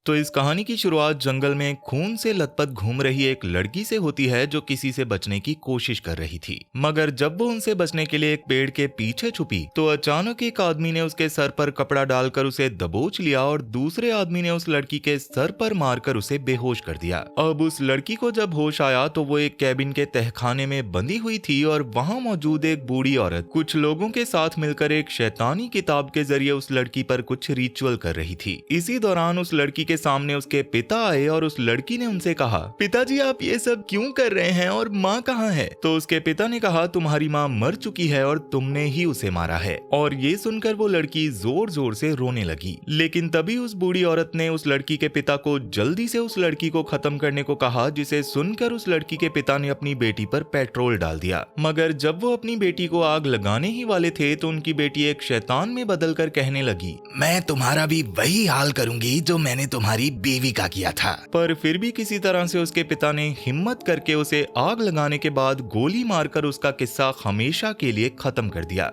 तो इस कहानी की शुरुआत जंगल में खून से लथपथ घूम रही एक लड़की से होती है जो किसी से बचने की कोशिश कर रही थी। मगर जब वो उनसे बचने के लिए एक पेड़ के पीछे छुपी तो अचानक एक आदमी ने उसके सर पर कपड़ा डालकर उसे दबोच लिया और दूसरे आदमी ने उस लड़की के सर पर मारकर उसे बेहोश कर दिया। अब उस लड़की को जब होश आया तो वो एक कैबिन के तहखाने में बंधी हुई थी और वहाँ मौजूद एक बूढ़ी औरत कुछ लोगों के साथ मिलकर एक शैतानी किताब के जरिए उस लड़की पर कुछ रिचुअल कर रही थी। इसी दौरान उस लड़की के सामने उसके पिता आए और उस लड़की ने उनसे कहा, पिताजी आप ये सब क्यों कर रहे हैं और माँ कहाँ है? तो उसके पिता ने कहा, तुम्हारी माँ मर चुकी है और तुमने ही उसे मारा है। और ये सुनकर वो लड़की जोर जोर से रोने लगी। लेकिन तभी उस बूढ़ी औरत ने उस लड़की के पिता को जल्दी से उस लड़की को खत्म करने को कहा, जिसे सुनकर उस लड़की के पिता ने अपनी बेटी पर पेट्रोल डाल दिया। मगर जब वो अपनी बेटी को आग लगाने ही वाले थे तो उनकी बेटी एक शैतान में बदलकर कहने लगी, मैं तुम्हारा भी वही हाल करूंगी जो मैंने तुम्हारी बीवी का किया था। पर फिर भी किसी तरह से उसके पिता ने हिम्मत करके उसे आग लगाने के बाद गोली मारकर उसका किस्सा हमेशा के लिए खत्म कर दिया।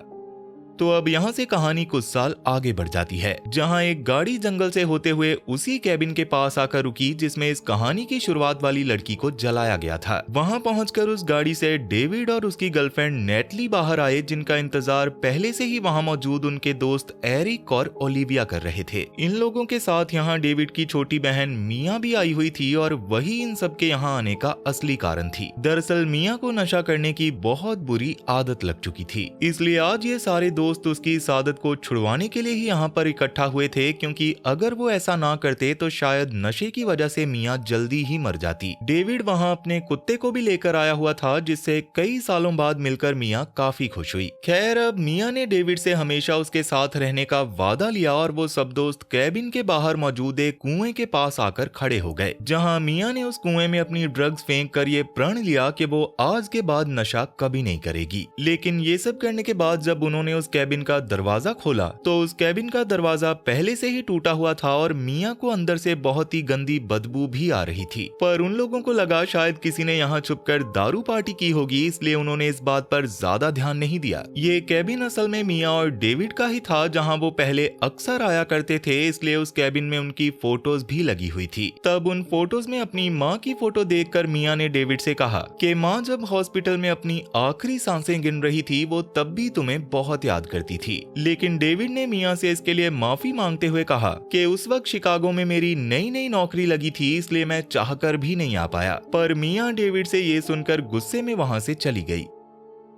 तो अब यहाँ से कहानी कुछ साल आगे बढ़ जाती है, जहाँ एक गाड़ी जंगल से होते हुए उसी कैबिन के पास आकर रुकी जिसमें इस कहानी की शुरुआत वाली लड़की को जलाया गया था। वहाँ पहुंचकर उस गाड़ी से डेविड और उसकी गर्लफ्रेंड नेटली बाहर आए, जिनका इंतजार पहले से ही वहाँ मौजूद उनके दोस्त एरिक और ओलिविया कर रहे थे। इन लोगों के साथ यहाँ डेविड की छोटी बहन मिया भी आई हुई थी और वही इन सबके यहाँ आने का असली कारण थी। दरअसल मिया को नशा करने की बहुत बुरी आदत लग चुकी थी, इसलिए आज ये सारे दोस्त उसकी इस आदत को छुड़वाने के लिए ही यहाँ पर इकट्ठा हुए थे, क्योंकि अगर वो ऐसा ना करते तो शायद नशे की वजह से मिया जल्दी ही मर जाती। डेविड वहाँ अपने कुत्ते को भी लेकर आया हुआ था, जिससे कई सालों बाद मिलकर मिया काफी खुश हुई। खैर अब मिया ने डेविड से हमेशा उसके साथ रहने का वादा लिया और वो सब दोस्त कैबिन के बाहर मौजूद एक कुएं के पास आकर खड़े हो गए, जहाँ मिया ने उस कुएं में अपनी ड्रग्स फेंक कर ये प्रण लिया कि वो आज के बाद नशा कभी नहीं करेगी। लेकिन ये सब करने के बाद जब उन्होंने उस कैबिन का दरवाजा खोला तो उस कैबिन का दरवाजा पहले से ही टूटा हुआ था और मिया को अंदर से बहुत ही गंदी बदबू भी आ रही थी। पर उन लोगों को लगा शायद किसी ने यहाँ छुपकर दारू पार्टी की होगी, इसलिए उन्होंने इस बात पर ज्यादा ध्यान नहीं दिया। ये कैबिन असल में मिया और डेविड का ही था, जहाँ वो पहले अक्सर आया करते थे, इसलिए उस कैबिन में उनकी फोटोज भी लगी हुई थी। तब उन फोटोज में अपनी माँ की फोटो देखकर मिया ने डेविड से कहा कि माँ जब हॉस्पिटल में अपनी आखिरी सांसें गिन रही थी वो तब भी तुम्हें बहुत याद करती थी। लेकिन डेविड ने मिया से इसके लिए माफी मांगते हुए कहा कि उस वक्त शिकागो में मेरी नई नई नौकरी लगी थी, इसलिए मैं चाहकर भी नहीं आ पाया। पर मिया डेविड से ये सुनकर गुस्से में वहां से चली गई।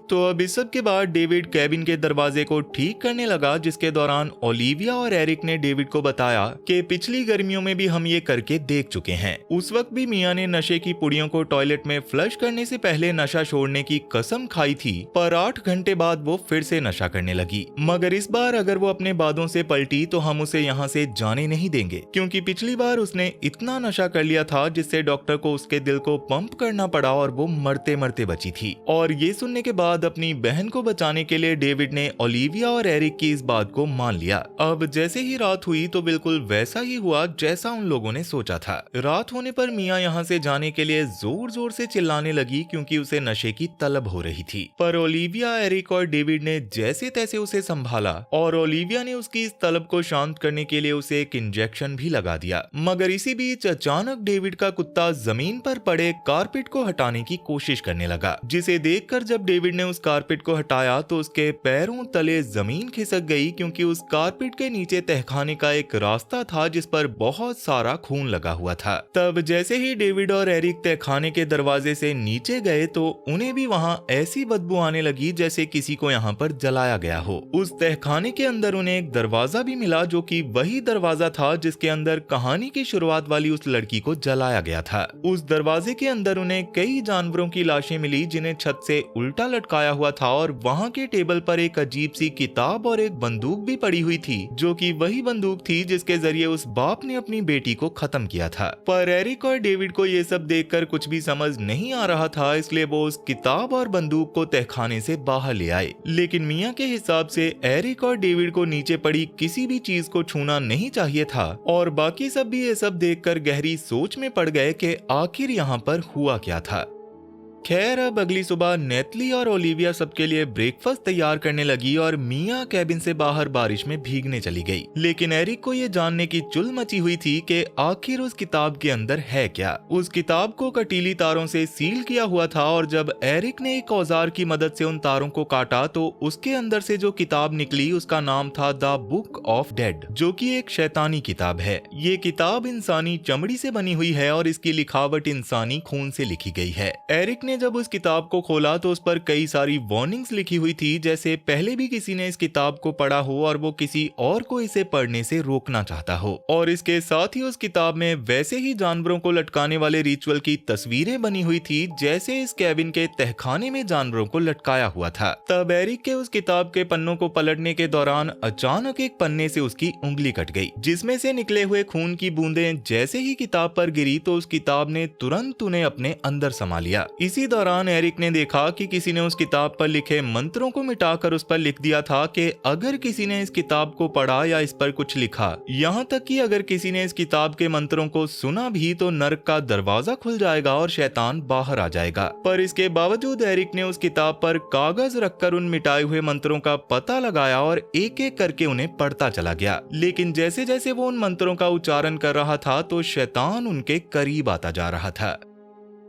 तो अब इस सब के बाद डेविड कैबिन के दरवाजे को ठीक करने लगा, जिसके दौरान ओलिविया और एरिक ने डेविड को बताया कि पिछली गर्मियों में भी हम ये करके देख चुके हैं। उस वक्त भी मिया ने नशे की पुड़ियों को टॉयलेट में फ्लश करने से पहले नशा छोड़ने की कसम खाई थी, पर 8 घंटे बाद वो फिर से नशा करने लगी। मगर इस बार अगर वो अपने बातों से पलटी तो हम उसे यहाँ से जाने नहीं देंगे, क्योंकि पिछली बार उसने इतना नशा कर लिया था जिससे डॉक्टर को उसके दिल को पंप करना पड़ा और वो मरते मरते बची थी। और ये सुनने के बाद अपनी बहन को बचाने के लिए डेविड ने ओलिविया और एरिक की इस बात को मान लिया। अब जैसे ही रात हुई तो बिल्कुल वैसा ही हुआ जैसा उन लोगों ने सोचा था। रात होने पर मिया यहाँ से जाने के लिए जोर जोर से चिल्लाने लगी, क्योंकि उसे नशे की तलब हो रही थी। पर ओलिविया, एरिक और डेविड ने जैसे तैसे उसे संभाला और ओलिविया ने उसकी इस तलब को शांत करने के लिए उसे एक इंजेक्शन भी लगा दिया। मगर इसी बीच अचानक डेविड का कुत्ता जमीन पर पड़े कारपेट को हटाने की कोशिश करने लगा, जिसे देखकर जब डेविड ने उस कारपेट को हटाया तो उसके पैरों तले जमीन खिसक गई, क्योंकि उस कारपेट के नीचे तहखाने का एक रास्ता था जिस पर बहुत सारा खून लगा हुआ था। तब जैसे ही डेविड और एरिक तहखाने के दरवाजे से नीचे गए तो उन्हें भी वहां ऐसी बदबू आने लगी जैसे किसी को यहाँ पर जलाया गया हो। उस तहखाने के अंदर उन्हें एक दरवाजा भी मिला, जो कि वही दरवाजा था जिसके अंदर कहानी की शुरुआत वाली उस लड़की को जलाया गया था। उस दरवाजे के अंदर उन्हें कई जानवरों की लाशें मिली, जिन्हें छत से उल्टा लटकाया हुआ था, और वहां के टेबल पर एक अजीब सी किताब और एक बंदूक भी पड़ी हुई थी, जो कि वही बंदूक थी जिसके जरिए उस बाप ने अपनी बेटी को खत्म किया था। पर एरिक और डेविड को ये सब देखकर कुछ भी समझ नहीं आ रहा था, इसलिए वो उस किताब और बंदूक को तहखाने से बाहर ले आए। लेकिन मिया के हिसाब से एरिक और डेविड को नीचे पड़ी किसी भी चीज को छूना नहीं चाहिए था, और बाकी सब भी ये सब देखकर गहरी सोच में पड़ गए कि आखिर यहाँ पर हुआ क्या था। खैर अब अगली सुबह नेतली और ओलिविया सबके लिए ब्रेकफास्ट तैयार करने लगी और मिया कैबिन से बाहर बारिश में भीगने चली गई। लेकिन एरिक को ये जानने की चुल मची हुई थी कि आखिर उस किताब के अंदर है क्या। उस किताब को कटीली तारों से सील किया हुआ था और जब एरिक ने एक औजार की मदद से उन तारों को काटा तो उसके अंदर से जो किताब निकली उसका नाम था द बुक ऑफ डेड, जो कि एक शैतानी किताब है। ये किताब इंसानी चमड़ी से बनी हुई है और इसकी लिखावट इंसानी खून से लिखी गई है। एरिक ने जब उस किताब को खोला तो उस पर कई सारी वार्निंग्स लिखी हुई थी, जैसे पहले भी किसी ने इस किताब को पढ़ा हो और वो किसी और को इसे पढ़ने से रोकना चाहता हो। और इसके साथ ही उस किताब में वैसे ही जानवरों को लटकाने वाले रिचुअल की तस्वीरें बनी हुई थी जैसे इस कैबिन के तहखाने में जानवरों को लटकाया हुआ था। तब एरिक के उस किताब के पन्नों को पलटने के दौरान अचानक एक पन्ने से उसकी उंगली कट गई, जिसमें से निकले हुए खून की बूंदें जैसे ही किताब पर गिरी तो उस किताब ने तुरंत उन्हें अपने अंदर समा लिया। इसी दौरान एरिक ने देखा कि किसी ने उस किताब पर लिखे मंत्रों को मिटाकर उस पर लिख दिया था कि अगर किसी ने इस किताब को पढ़ा या इस पर कुछ लिखा, यहाँ तक कि अगर किसी ने इस किताब के मंत्रों को सुना भी तो नर्क का दरवाजा खुल जाएगा और शैतान बाहर आ जाएगा। पर इसके बावजूद एरिक ने उस किताब पर कागज रखकर उन मिटाए हुए मंत्रों का पता लगाया और एक एक करके उन्हें पढ़ता चला गया। लेकिन जैसे जैसे वो उन मंत्रों का उच्चारण कर रहा था तो शैतान उनके करीब आता जा रहा था।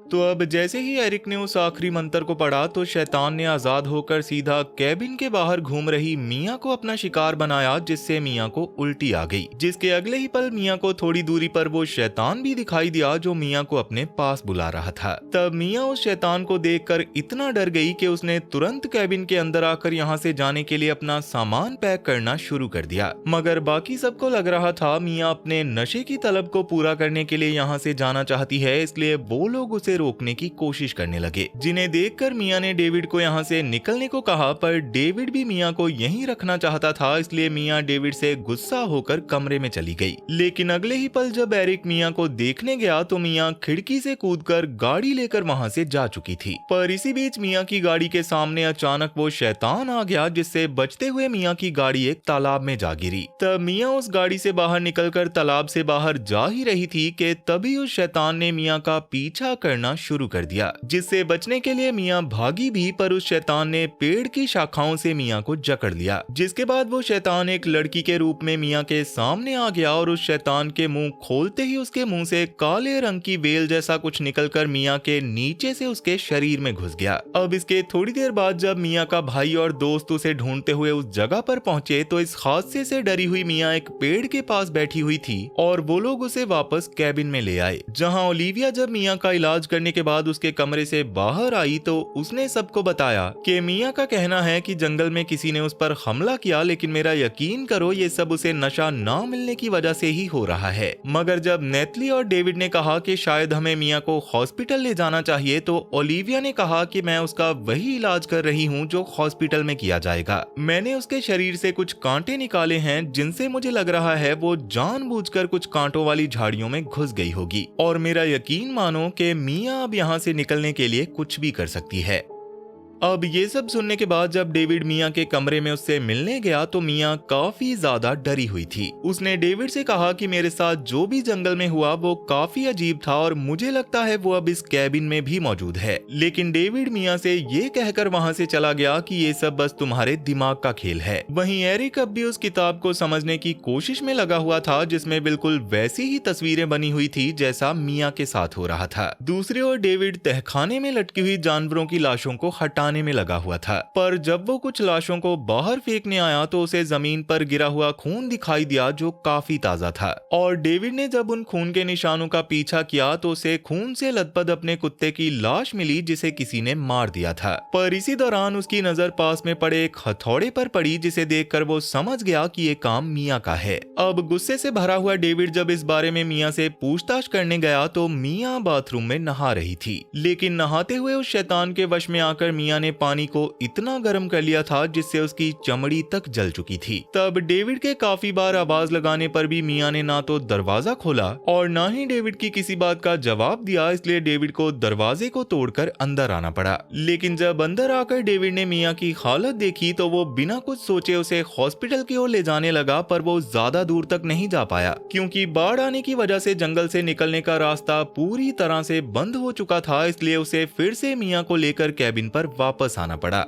तो अब जैसे ही एरिक ने उस आखिरी मंत्र को पढ़ा तो शैतान ने आजाद होकर सीधा कैबिन के बाहर घूम रही मिया को अपना शिकार बनाया, जिससे मिया को उल्टी आ गई। जिसके अगले ही पल मिया को थोड़ी दूरी पर वो शैतान भी दिखाई दिया जो मिया को अपने पास बुला रहा था। तब मिया उस शैतान को देखकर इतना डर गई कि उसने तुरंत कैबिन के अंदर आकर यहाँ से जाने के लिए अपना सामान पैक करना शुरू कर दिया। मगर बाकी सबको लग रहा था मिया अपने नशे की तलब को पूरा करने के लिए यहाँ से जाना चाहती है, इसलिए वो लोग उसे रोकने की कोशिश करने लगे। जिन्हें देखकर मिया ने डेविड को यहाँ से निकलने को कहा, पर डेविड भी मिया को यहीं रखना चाहता था, इसलिए मिया डेविड से गुस्सा होकर कमरे में चली गई। लेकिन अगले ही पल जब एरिक मिया को देखने गया तो मिया खिड़की से कूदकर गाड़ी लेकर वहाँ से जा चुकी थी। पर इसी बीच मिया की गाड़ी के सामने अचानक वो शैतान आ गया, जिससे बचते हुए मिया की गाड़ी एक तालाब में जा गिरी। तब मिया उस गाड़ी से बाहर निकलकर तालाब से बाहर जा ही रही थी कि तभी उस शैतान ने मिया का पीछा करना शुरू कर दिया, जिससे बचने के लिए मिया भागी भी, पर उस शैतान ने पेड़ की शाखाओं से मिया को जकड़ लिया। जिसके बाद वो शैतान एक लड़की के रूप में मिया के सामने आ गया और उस शैतान के मुंह खोलते ही उसके मुंह से काले रंग की वेल जैसा कुछ निकलकर मिया के नीचे से उसके शरीर में घुस गया। अब इसके थोड़ी देर बाद जब मिया का भाई और दोस्त उसे ढूंढते हुए उस जगह पर पहुंचे तो इस हादसे से डरी हुई मिया एक पेड़ के पास बैठी हुई थी और वो लोग उसे वापस कैबिन में ले आए, जहां ओलिविया जब मिया का इलाज करने के बाद उसके कमरे से बाहर आई तो उसने सबको बताया कि मिया का कहना है कि जंगल में किसी ने उस पर हमला किया, लेकिन मेरा यकीन करो ये सब उसे नशा ना मिलने की वजह से ही हो रहा है। मगर जब नेतली और डेविड ने कहा कि शायद हमें मिया को हॉस्पिटल ले जाना चाहिए तो ओलिविया ने कहा कि मैं उसका वही इलाज कर रही हूँ जो हॉस्पिटल में किया जाएगा। मैंने उसके शरीर से कुछ कांटे निकाले हैं जिनसे मुझे लग रहा है वो जानबूझकर कुछ कांटों वाली झाड़ियों में घुस गई होगी, और मेरा यकीन मानो कि मिया अब यहाँ से निकलने के लिए कुछ भी कर सकती है। अब ये सब सुनने के बाद जब डेविड मिया के कमरे में उससे मिलने गया तो मिया काफी ज्यादा डरी हुई थी। उसने डेविड से कहा कि मेरे साथ जो भी जंगल में हुआ वो काफी अजीब था और मुझे लगता है वो अब इस कैबिन में भी मौजूद है। लेकिन डेविड मिया से ये कहकर वहाँ से चला गया कि ये सब बस तुम्हारे दिमाग का खेल है। वहीं एरिक अब भी उस किताब को समझने की कोशिश में लगा हुआ था जिसमें बिल्कुल वैसी ही तस्वीरें बनी हुई थी जैसा मिया के साथ हो रहा था। दूसरी ओर डेविड तहखाने में लटकी हुई जानवरों की लाशों को हटाने में लगा हुआ था, पर जब वो कुछ लाशों को बाहर फेंकने आया तो उसे जमीन पर गिरा हुआ खून दिखाई दिया जो काफी ताजा था। और डेविड ने जब उन खून के निशानों का पीछा किया तो उसे खून से लथपथ अपने कुत्ते की लाश मिली जिसे किसी ने मार दिया था। पर इसी दौरान उसकी नजर पास में पड़े एक हथौड़े पर पड़ी जिसे देखकर वो समझ गया कि ये काम मिया का है। अब गुस्से से भरा हुआ डेविड जब इस बारे में मिया से पूछताछ करने गया तो मिया बाथरूम में नहा रही थी, लेकिन नहाते हुए उस शैतान के वश में आकर मिया मियाँ ने पानी को इतना गर्म कर लिया था जिससे उसकी चमड़ी तक जल चुकी थी। तब डेविड के काफी बार आवाज लगाने पर भी मियाँ ने ना तो दरवाजा खोला और ना ही डेविड की किसी बात का जवाब दिया, इसलिए डेविड को दरवाजे को तोड़कर अंदर आना पड़ा। लेकिन जब अंदर आकर डेविड ने मियाँ की हालत देखी तो वो बिना कुछ सोचे उसे हॉस्पिटल की ओर ले जाने लगा, पर वो ज्यादा दूर तक नहीं जा पाया क्योंकि बाढ़ आने की वजह से जंगल से निकलने का रास्ता पूरी तरह से बंद हो चुका था, इसलिए उसे फिर से मियाँ को लेकर कैबिन पर वापस आना पड़ा।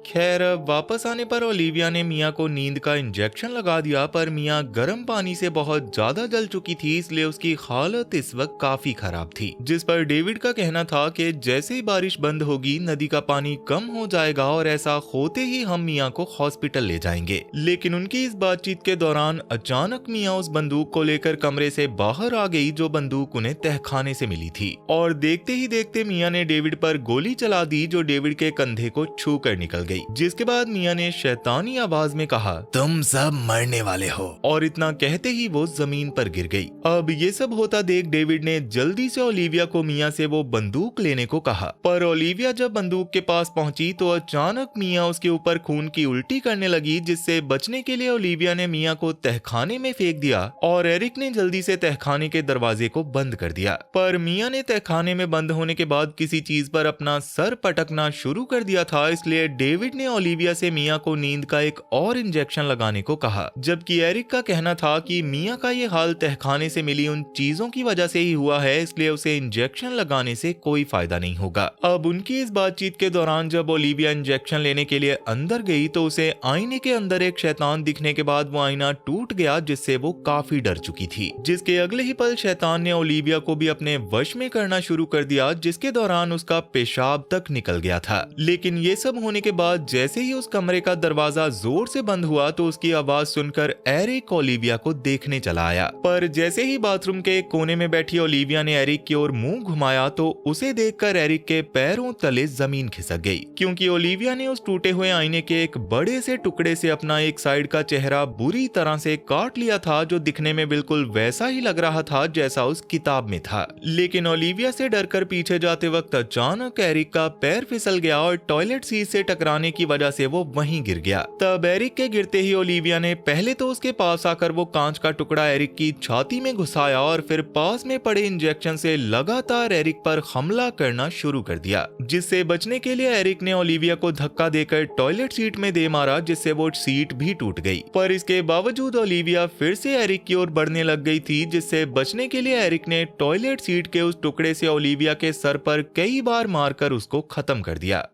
खैर, वापस आने पर ओलिविया ने मियाँ को नींद का इंजेक्शन लगा दिया, पर मियाँ गर्म पानी से बहुत ज्यादा जल चुकी थी, इसलिए उसकी हालत इस वक्त काफी खराब थी। जिस पर डेविड का कहना था कि जैसे ही बारिश बंद होगी नदी का पानी कम हो जाएगा और ऐसा होते ही हम मियाँ को हॉस्पिटल ले जाएंगे। लेकिन उनकी इस बातचीत के दौरान अचानक मियाँ उस बंदूक को लेकर कमरे से बाहर आ गई जो बंदूक उन्हें तहखाने से मिली थी, और देखते ही देखते मियाँ ने डेविड पर गोली चला दी जो डेविड के कंधे को छू कर निकल गई। जिसके बाद मियाँ ने शैतानी आवाज में कहा, तुम सब मरने वाले हो, और इतना कहते ही वो जमीन पर गिर गई। अब ये सब होता देख डेविड ने जल्दी से ओलिविया को मियाँ से वो बंदूक लेने को कहा, पर ओलिविया जब बंदूक के पास पहुंची तो अचानक मियाँ उसके ऊपर खून की उल्टी करने लगी, जिससे बचने के लिए ओलिविया ने मियाँ को तहखाने में फेंक दिया और एरिक ने जल्दी से तहखाने के दरवाजे को बंद कर दिया। पर मियाँ ने तहखाने में बंद होने के बाद किसी चीज पर अपना सर पटकना शुरू कर दिया था, इसलिए डेविड ने ओलिविया से मियाँ को नींद का एक और इंजेक्शन लगाने को कहा, जबकि एरिक का कहना था कि मियाँ का ये हाल तहखाने से मिली उन चीजों की वजह से ही हुआ है, इसलिए उसे इंजेक्शन लगाने से कोई फायदा नहीं होगा। अब उनकी इस बातचीत के दौरान जब ओलिविया इंजेक्शन लेने के लिए अंदर गई तो उसे आईने के अंदर एक शैतान दिखने के बाद वो आईना टूट गया, जिससे वो काफी डर चुकी थी। जिसके अगले ही पल शैतान ने ओलिविया को भी अपने वश में करना शुरू कर दिया, जिसके दौरान उसका पेशाब तक निकल गया था। लेकिन ये सब होने के बाद जैसे ही उस कमरे का दरवाजा जोर से बंद हुआ तो उसकी आवाज सुनकर एरिक ओलिविया को देखने चला आया। पर जैसे ही बाथरूम के कोने में बैठी ओलिविया ने एरिक की ओर मुंह घुमाया तो उसे देखकर एरिक के पैरों तले जमीन खिसक गई, क्योंकि ओलिविया ने उस टूटे हुए आईने के एक बड़े से टुकड़े से अपना एक साइड का चेहरा बुरी तरह से काट लिया था, जो दिखने में बिल्कुल वैसा ही लग रहा था जैसा उस किताब में था। लेकिन ओलिविया से डरकर पीछे जाते वक्त अचानक एरिक का पैर फिसल गया और टॉयलेट सीट से टकराने की वजह से वो वहीं गिर गया। तब एरिक के गिरते ही ओलिविया ने पहले तो उसके पास आकर वो कांच का टुकड़ा एरिक की छाती में घुसाया और फिर पास में पड़े इंजेक्शन से लगातार एरिक पर हमला करना शुरू कर दिया, जिससे बचने के लिए एरिक ने ओलिविया को धक्का देकर टॉयलेट सीट में दे मारा, जिससे वो सीट भी टूट गई। पर इसके बावजूद ओलिविया फिर से एरिक की ओर बढ़ने लग गई थी, जिससे बचने के लिए एरिक ने टॉयलेट सीट के उस टुकड़े से ओलिविया के सर पर कई बार मारकर उसको खत्म कर दिया।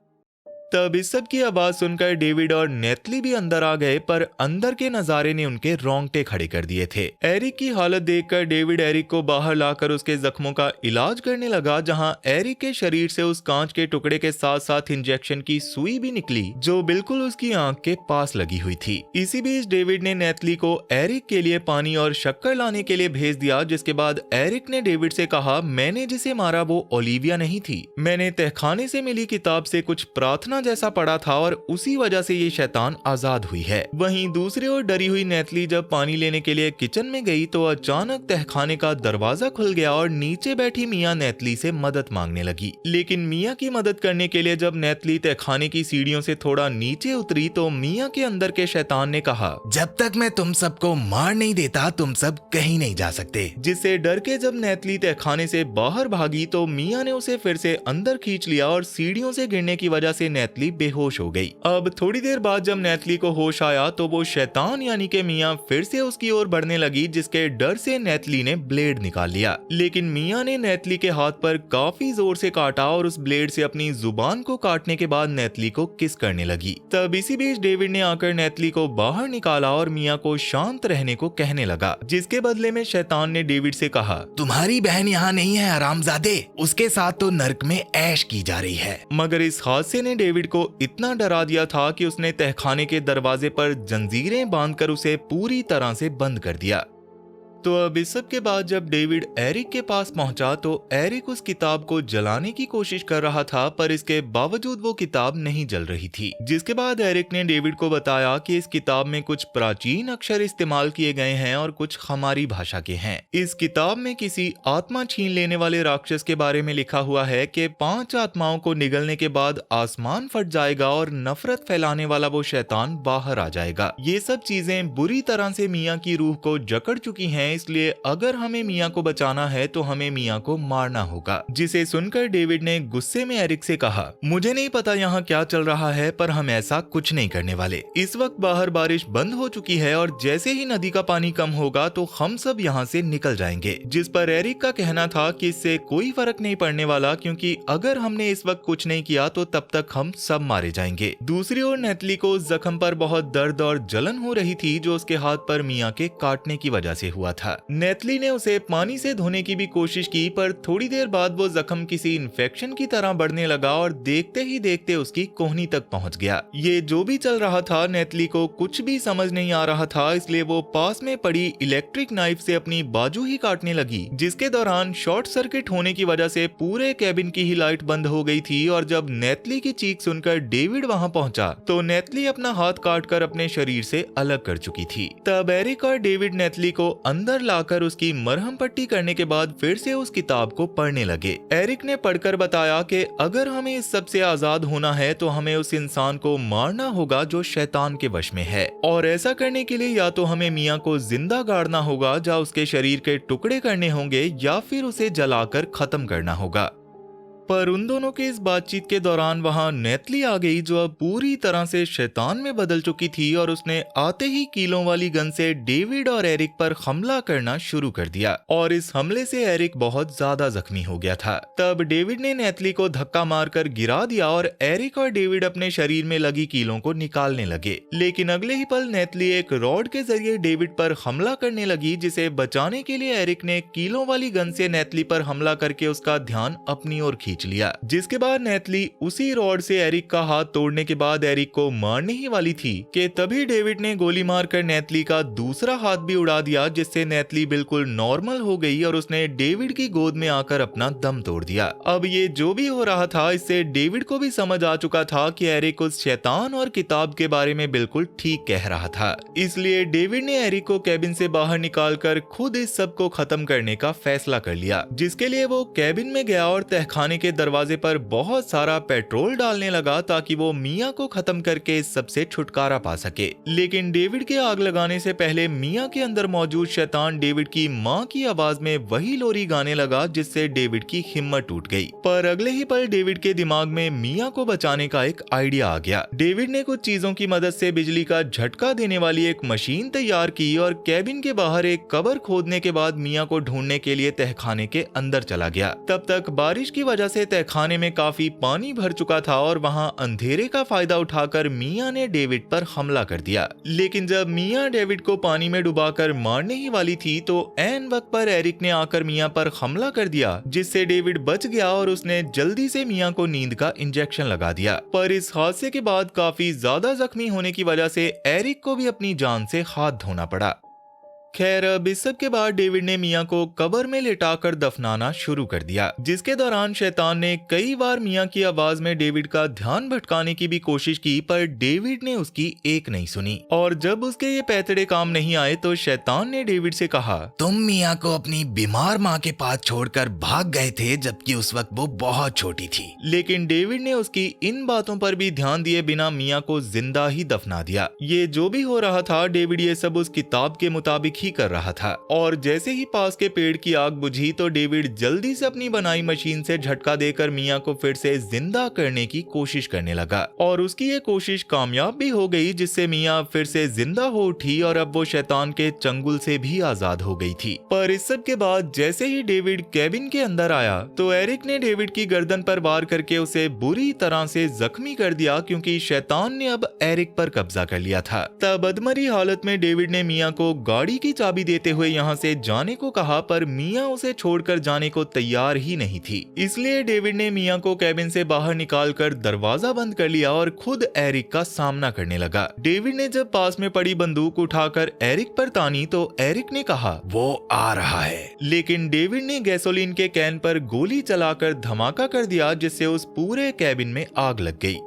तब इस सब की आवाज सुनकर डेविड और नेतली भी अंदर आ गए, पर अंदर के नजारे ने उनके रोंगटे खड़े कर दिए थे। एरिक की हालत देखकर डेविड एरिक को बाहर लाकर उसके जख्मों का इलाज करने लगा, जहां एरिक के शरीर से उस कांच के टुकड़े के साथ साथ इंजेक्शन की सुई भी निकली, जो बिल्कुल उसकी आंख के पास लगी हुई थी। इसी बीच डेविड ने नेतली को एरिक के लिए पानी और शक्कर लाने के लिए भेज दिया, जिसके बाद एरिक ने डेविड से कहा, मैंने जिसे मारा वो ओलिविया नहीं थी, मैंने तहखाने से मिली किताब से कुछ प्रार्थना जैसा पड़ा था और उसी वजह से ये शैतान आजाद हुई है। वहीं दूसरी ओर डरी हुई नेतली जब पानी लेने के लिए किचन में गई तो अचानक तहखाने का दरवाजा खुल गया और नीचे बैठी मियाँ नेतली से मदद मांगने लगी। लेकिन मियाँ की मदद करने के लिए जब नेतली तहखाने की सीढ़ियों से थोड़ा नीचे उतरी तो मियाँ के अंदर के शैतान ने कहा, जब तक मैं तुम सबको मार नहीं देता तुम सब कहीं नहीं जा सकते। जिससे डर के जब नेतली तहखाने से बाहर भागी तो मियाँ ने उसे फिर से अंदर खींच लिया और सीढ़ियों से गिरने की वजह से नेतली बेहोश हो गई। अब थोड़ी देर बाद जब नेतली को होश आया तो वो शैतान यानी कि मियाँ फिर से उसकी ओर बढ़ने लगी, जिसके डर से नेतली ने ब्लेड निकाल लिया। लेकिन मियाँ ने नेतली के हाथ पर काफी जोर से काटा और उस ब्लेड से अपनी जुबान को काटने के बाद नेतली को किस करने लगी। तब इसी बीच डेविड ने आकर नेतली को बाहर निकाला और मियाँ को शांत रहने को कहने लगा, जिसके बदले में शैतान ने डेविड से कहा, तुम्हारी बहन यहाँ नहीं है हरामजादे, उसके साथ तो नर्क में ऐश की जा रही है। मगर इस हादसे ने डेविड को इतना डरा दिया था कि उसने तहखाने के दरवाजे पर जंजीरें बांधकर उसे पूरी तरह से बंद कर दिया। तो अब इस सब के बाद जब डेविड एरिक के पास पहुंचा तो एरिक उस किताब को जलाने की कोशिश कर रहा था, पर इसके बावजूद वो किताब नहीं जल रही थी। जिसके बाद एरिक ने डेविड को बताया कि इस किताब में कुछ प्राचीन अक्षर इस्तेमाल किए गए हैं और कुछ हमारी भाषा के हैं। इस किताब में किसी आत्मा छीन लेने वाले राक्षस के बारे में लिखा हुआ है कि 5 आत्माओं को निगलने के बाद आसमान फट जाएगा और नफरत फैलाने वाला वो शैतान बाहर आ जाएगा। ये सब चीजें बुरी तरह से मियाँ की रूह को जकड़ चुकी हैं, इसलिए अगर हमें मियाँ को बचाना है तो हमें मियाँ को मारना होगा। जिसे सुनकर डेविड ने गुस्से में एरिक से कहा, मुझे नहीं पता यहाँ क्या चल रहा है, पर हम ऐसा कुछ नहीं करने वाले। इस वक्त बाहर बारिश बंद हो चुकी है और जैसे ही नदी का पानी कम होगा तो हम सब यहाँ से निकल जाएंगे। जिस पर एरिक का कहना था कि इससे कोई फर्क नहीं पड़ने वाला, क्योंकि अगर हमने इस वक्त कुछ नहीं किया तो तब तक हम सब मारे जाएंगे। दूसरी ओर नेतली को जख्म पर बहुत दर्द और जलन हो रही थी, जो उसके हाथ पर मियाँ के काटने की वजह से हुआ था। नेतली ने उसे पानी से धोने की भी कोशिश की, पर थोड़ी देर बाद वो जख्म किसी इन्फेक्शन की तरह बढ़ने लगा और देखते ही देखते उसकी कोहनी तक पहुंच गया। ये जो भी चल रहा था नेतली को कुछ भी समझ नहीं आ रहा था, इसलिए वो पास में पड़ी इलेक्ट्रिक नाइफ से अपनी बाजू ही काटने लगी, जिसके दौरान शॉर्ट सर्किट होने की वजह से पूरे कैबिन की ही लाइट बंद हो गई थी। और जब नेतली की चीख सुनकर डेविड वहां पहुंचा तो नेतली अपना हाथ काटकर अपने शरीर से अलग कर चुकी थी। तब एरिक और डेविड नेतली को अंदर लाकर उसकी मरहम पट्टी करने के बाद फिर से उस किताब को पढ़ने लगे। एरिक ने पढ़कर बताया कि अगर हमें इस सब से आजाद होना है तो हमें उस इंसान को मारना होगा जो शैतान के वश में है, और ऐसा करने के लिए या तो हमें मियाँ को जिंदा गाड़ना होगा, या उसके शरीर के टुकड़े करने होंगे, या फिर उसे जलाकर खत्म करना होगा। पर उन दोनों के इस बातचीत के दौरान वहां नेतली आ गई, जो अब पूरी तरह से शैतान में बदल चुकी थी, और उसने आते ही कीलों वाली गन से डेविड और एरिक पर हमला करना शुरू कर दिया। और इस हमले से एरिक बहुत ज्यादा जख्मी हो गया था। तब डेविड ने नेतली को धक्का मारकर गिरा दिया और एरिक और डेविड अपने शरीर में लगी कीलों को निकालने लगे। लेकिन अगले ही पल नेतली एक रॉड के जरिए डेविड पर हमला करने लगी, जिसे बचाने के लिए एरिक ने कीलों वाली गन से नेतली पर हमला करके उसका ध्यान अपनी ओर खींच लिया। जिसके बाद नेतली उसी रॉड से एरिक का हाथ तोड़ने के बाद एरिक को मारने ही वाली थी कि तभी डेविड ने गोली मारकर नेतली का दूसरा हाथ भी उड़ा दिया, जिससे नेतली बिल्कुल नॉर्मल हो गई और उसने डेविड की गोद में आकर अपना दम तोड़ दिया। अब ये जो भी हो रहा था, इससे डेविड को भी समझ आ चुका था कि एरिक उस शैतान और किताब के बारे में बिल्कुल ठीक कह रहा था। इसलिए डेविड ने एरिक को कैबिन से बाहर निकालकर खुद इस सब को खत्म करने का फैसला कर लिया, जिसके लिए वो कैबिन में गया और तहखाने के दरवाजे पर बहुत सारा पेट्रोल डालने लगा ताकि वो मियाँ को खत्म करके इस सब से छुटकारा पा सके। लेकिन डेविड के आग लगाने से पहले मियाँ के अंदर मौजूद शैतान डेविड की माँ की आवाज में वही लोरी गाने लगा, जिससे डेविड की हिम्मत टूट गई। पर अगले ही पल डेविड के दिमाग में मियाँ को बचाने का एक आइडिया आ गया। डेविड ने कुछ चीजों की मदद से बिजली का झटका देने वाली एक मशीन तैयार की और कैबिन के बाहर एक कब्र खोदने के बाद मियाँ को ढूंढने के लिए तहखाने के अंदर चला गया। तब तक बारिश की वजह से तहखाने में काफी पानी भर चुका था और वहां अंधेरे का फायदा उठाकर मियाँ ने डेविड पर हमला कर दिया। लेकिन जब मियाँ डेविड को पानी में डुबाकर मारने ही वाली थी तो ऐन वक्त पर एरिक ने आकर मियाँ पर हमला कर दिया, जिससे डेविड बच गया और उसने जल्दी से मियाँ को नींद का इंजेक्शन लगा दिया। पर इस हादसे के बाद काफी ज्यादा जख्मी होने की वजह से एरिक को भी अपनी जान से हाथ धोना पड़ा। खैर, अब इस सब के बाद डेविड ने मियाँ को कब्र में लिटाकर दफनाना शुरू कर दिया, जिसके दौरान शैतान ने कई बार मियाँ की आवाज में डेविड का ध्यान भटकाने की भी कोशिश की, पर डेविड ने उसकी एक नहीं सुनी। और जब उसके ये पैतड़े काम नहीं आए तो शैतान ने डेविड से कहा, तुम मियाँ को अपनी बीमार माँ के पास छोड़कर भाग गए थे, जबकि उस वक्त वो बहुत छोटी थी। लेकिन डेविड ने उसकी इन बातों पर भी ध्यान दिए बिना मियाँ को जिंदा ही दफना दिया। ये जो भी हो रहा था, डेविड ये सब उस किताब के मुताबिक ही कर रहा था। और जैसे ही पास के पेड़ की आग बुझी तो डेविड जल्दी से अपनी बनाई मशीन से झटका देकर मियाँ को फिर से जिंदा करने की कोशिश करने लगा। और उसकी ये कोशिश कामयाब भी हो गई, जिससे मियाँ फिर से जिंदा हो उठी और अब वो शैतान के चंगुल से भी आजाद हो गई थी। पर इस सब के बाद जैसे ही डेविड कैबिन के अंदर आया तो एरिक ने डेविड की गर्दन पर वार करके उसे बुरी तरह से जख्मी कर दिया, क्योंकि शैतान ने अब एरिक पर कब्जा कर लिया था। तब अधमरी हालत में डेविड ने मियाँ को गाड़ी की की चाबी देते हुए यहाँ से जाने को कहा, पर मिया उसे छोड़कर जाने को तैयार ही नहीं थी। इसलिए डेविड ने मिया को कैबिन से बाहर निकालकर दरवाजा बंद कर लिया और खुद एरिक का सामना करने लगा। डेविड ने जब पास में पड़ी बंदूक उठाकर एरिक पर तानी तो एरिक ने कहा, वो आ रहा है। लेकिन डेविड ने गैसोलीन के कैन पर गोली चलाकर धमाका कर दिया, जिससे उस पूरे कैबिन में आग लग गई।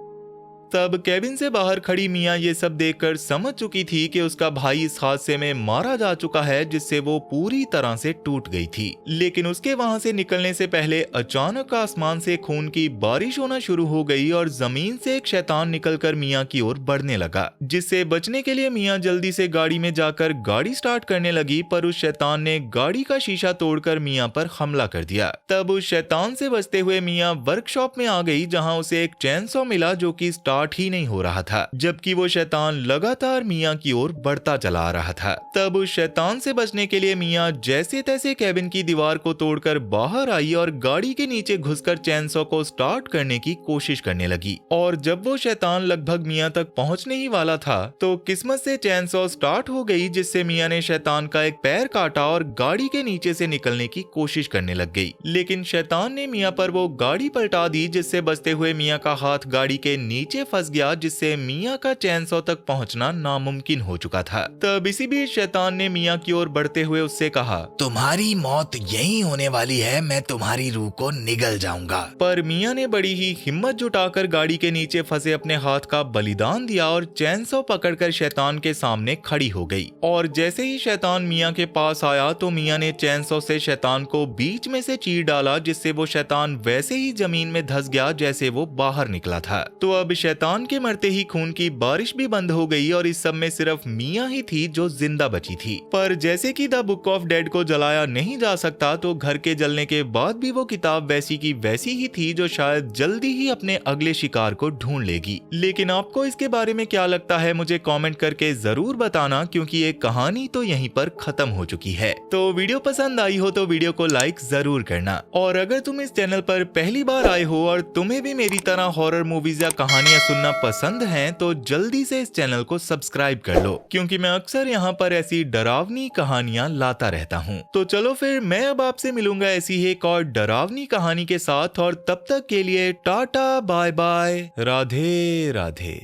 तब कैबिन से बाहर खड़ी मिया ये सब देखकर समझ चुकी थी कि उसका भाई इस हादसे में मारा जा चुका है, जिससे वो पूरी तरह से टूट गई थी। लेकिन उसके वहां से निकलने से पहले अचानक आसमान से खून की बारिश होना शुरू हो गई और जमीन से एक शैतान निकलकर मिया की ओर बढ़ने लगा, जिससे बचने के लिए मिया जल्दी से गाड़ी में जाकर गाड़ी स्टार्ट करने लगी, पर उस शैतान ने गाड़ी का शीशा तोड़कर मिया पर हमला कर दिया। तब उस शैतान से बचते हुए मिया वर्कशॉप में आ गई, जहाँ उसे एक चैनसॉ मिला जो कि स्टार्ट ही नहीं हो रहा था, जबकि वो शैतान लगातार मिया की ओर बढ़ता चला आ रहा था। तब उस शैतान से बचने के लिए मिया जैसे तैसे कैबिन की दीवार को तोड़कर बाहर आई और गाड़ी के नीचे घुसकर चैनसॉ को स्टार्ट करने की कोशिश करने लगी। और जब वो शैतान लगभग मिया तक पहुंचने ही वाला था तो किस्मत से चैनसॉ स्टार्ट हो गई, जिससे मिया ने शैतान का एक पैर काटा और गाड़ी के नीचे से निकलने की कोशिश करने लग गई। लेकिन शैतान ने मिया पर वो गाड़ी पलटा दी, जिससे बचते हुए मिया का हाथ गाड़ी के नीचे फंस गया, जिससे मिया का चैनसॉ तक पहुंचना नामुमकिन हो चुका था। तब इसी बीच शैतान ने मिया की ओर बढ़ते हुए उससे कहा, तुम्हारी मौत यही होने वाली है, मैं तुम्हारी रूह को निगल जाऊंगा। पर मिया ने बड़ी ही हिम्मत जुटाकर गाड़ी के नीचे फंसे अपने हाथ का बलिदान दिया और चैनसॉ पकड़कर शैतान के सामने खड़ी हो गई। और जैसे ही शैतान मिया के पास आया तो मिया ने चैनसॉ से शैतान को बीच में से चीर डाला, जिससे वो शैतान वैसे ही जमीन में धंस गया जैसे वो बाहर निकला था। तो अब शैतान के मरते ही खून की बारिश भी बंद हो गई और इस सब में सिर्फ मिया ही थी जो जिंदा बची थी। पर जैसे कि द बुक ऑफ डेड को जलाया नहीं जा सकता, तो घर के जलने के बाद भी वो किताब वैसी की वैसी ही थी, जो शायद जल्दी ही अपने अगले शिकार को ढूंढ लेगी। लेकिन आपको इसके बारे में क्या लगता है मुझे कमेंट करके जरूर बताना, क्योंकि ये कहानी तो यहीं पर खत्म हो चुकी है। तो वीडियो पसंद आई हो तो वीडियो को लाइक जरूर करना, और अगर तुम इस चैनल पर पहली बार आए हो और तुम्हें भी मेरी तरह हॉरर मूवीज या कहानियां सुनना पसंद हैं, तो जल्दी से इस चैनल को सब्सक्राइब कर लो, क्योंकि मैं अक्सर यहाँ पर ऐसी डरावनी कहानियां लाता रहता हूँ। तो चलो फिर मैं अब आपसे मिलूंगा ऐसी ही एक और डरावनी कहानी के साथ, और तब तक के लिए tata bye bye, Radhe Radhe.